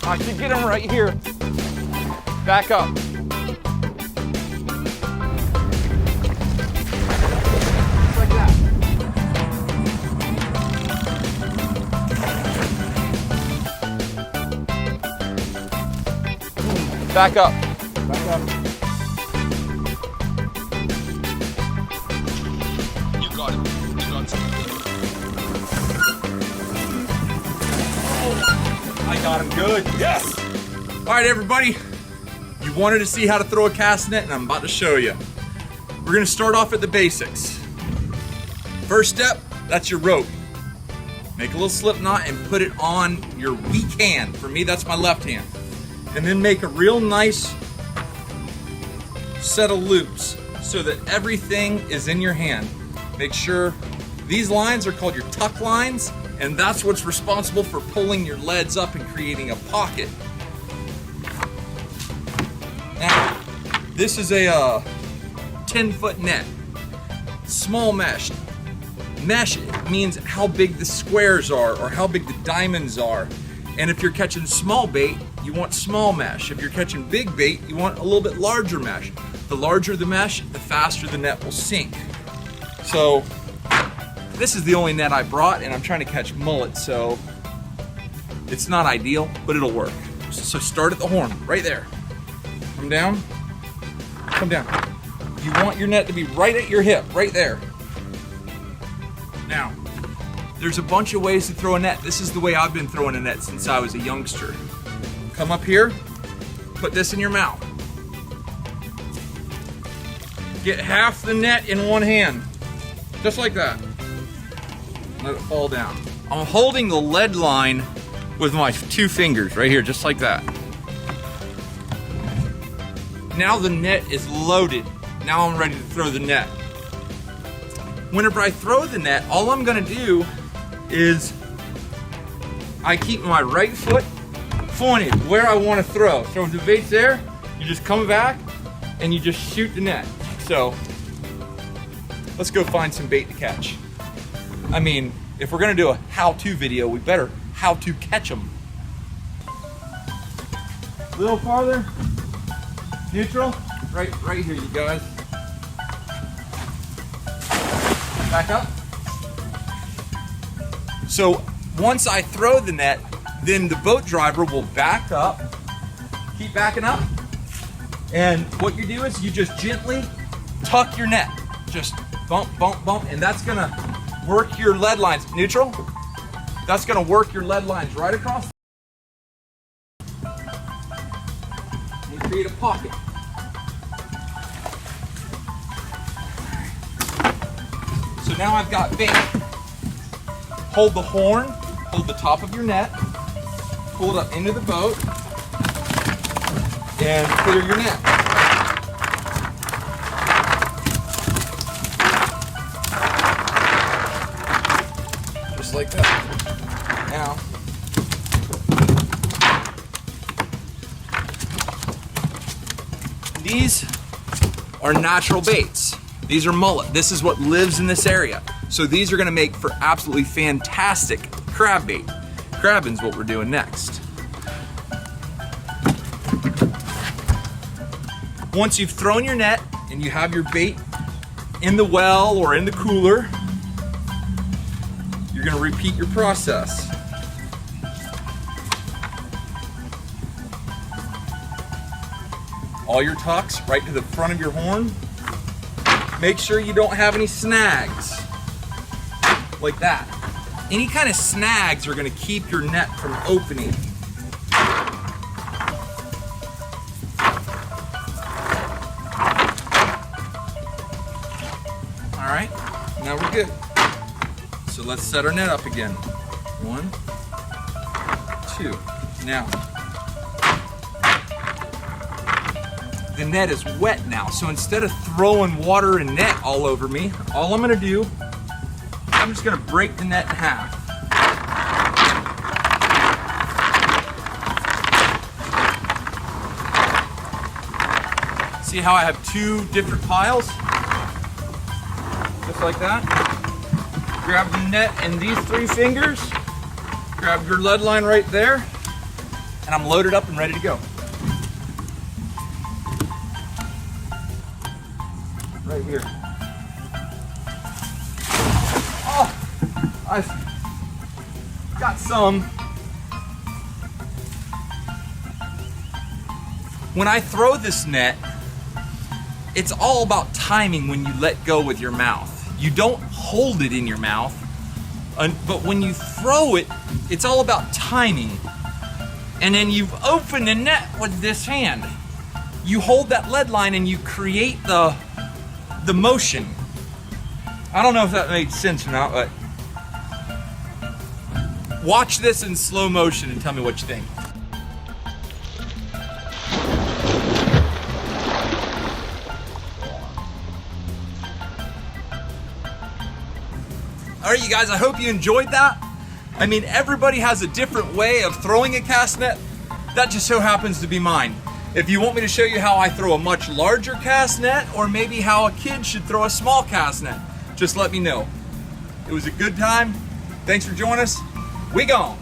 I should get him right here. Back up. Just like that. Back up. Back up. You got it. You got it. I got him good. Yes! All right, everybody. You wanted to see how to throw a cast net, and I'm about to show you. We're gonna start off at the basics. First step, that's your rope. Make a little slip knot and put it on your weak hand. For me, that's my left hand. And then make a real nice set of loops so that everything is in your hand. Make sure these lines are called your tuck lines, and that's what's responsible for pulling your leads up and creating a pocket. Now, this is a 10-foot net, small mesh. Mesh means how big the squares are or how big the diamonds are. And if you're catching small bait, you want small mesh. If you're catching big bait, you want a little bit larger mesh. The larger the mesh, the faster the net will sink. So, this is the only net I brought, and I'm trying to catch mullet, so it's not ideal, but it'll work. So start at the horn, right there. Come down, come down. You want your net to be right at your hip, right there. Now, there's a bunch of ways to throw a net. This is the way I've been throwing a net since I was a youngster. Come up here, put this in your mouth. Get half the net in one hand, just like that. Let it fall down. I'm holding the lead line with my 2 fingers right here, just like that. Now the net is loaded. Now I'm ready to throw the net. Whenever I throw the net, all I'm gonna do is I keep my right foot pointed where I want to throw. So if the bait's there, you just come back and you just shoot the net. So let's go find some bait to catch. I mean, if we're gonna do a how-to video, we better how to catch them. A little farther, neutral, right here, you guys. Back up. So once I throw the net, then the boat driver will back up, keep backing up, and what you do is you just gently tuck your net. Just bump, bump, bump, and that's gonna work your lead lines. Neutral. That's gonna work your lead lines right across. And create a pocket. So now I've got bait. Hold the horn, hold the top of your net, pull it up into the boat, and clear your net. Just like that. Now, these are natural baits. These are mullet. This is what lives in this area. So these are gonna make for absolutely fantastic crab bait. Crabbing's what we're doing next. Once you've thrown your net and you have your bait in the well or in the cooler, you're gonna repeat your process. All your tucks right to the front of your horn. Make sure you don't have any snags, like that. Any kind of snags are gonna keep your net from opening. All right, now we're good. So let's set our net up again. 1, 2, now. The net is wet now, so instead of throwing water and net all over me, all I'm gonna do, I'm just gonna break the net in half. See how I have 2 different piles? Just like that. Grab the net in these 3 fingers, grab your lead line right there, and I'm loaded up and ready to go. Right here. Oh, I've got some. When I throw this net, it's all about timing when you let go with your mouth. You don't hold it in your mouth, but when you throw it, it's all about timing. And then you've opened the net with this hand. You hold that lead line and you create the motion. I don't know if that made sense or not, but watch this in slow motion and tell me what you think. All right, you guys, I hope you enjoyed that. I mean, everybody has a different way of throwing a cast net. That just so happens to be mine. If you want me to show you how I throw a much larger cast net, or maybe how a kid should throw a small cast net, just let me know. It was a good time. Thanks for joining us. We gone.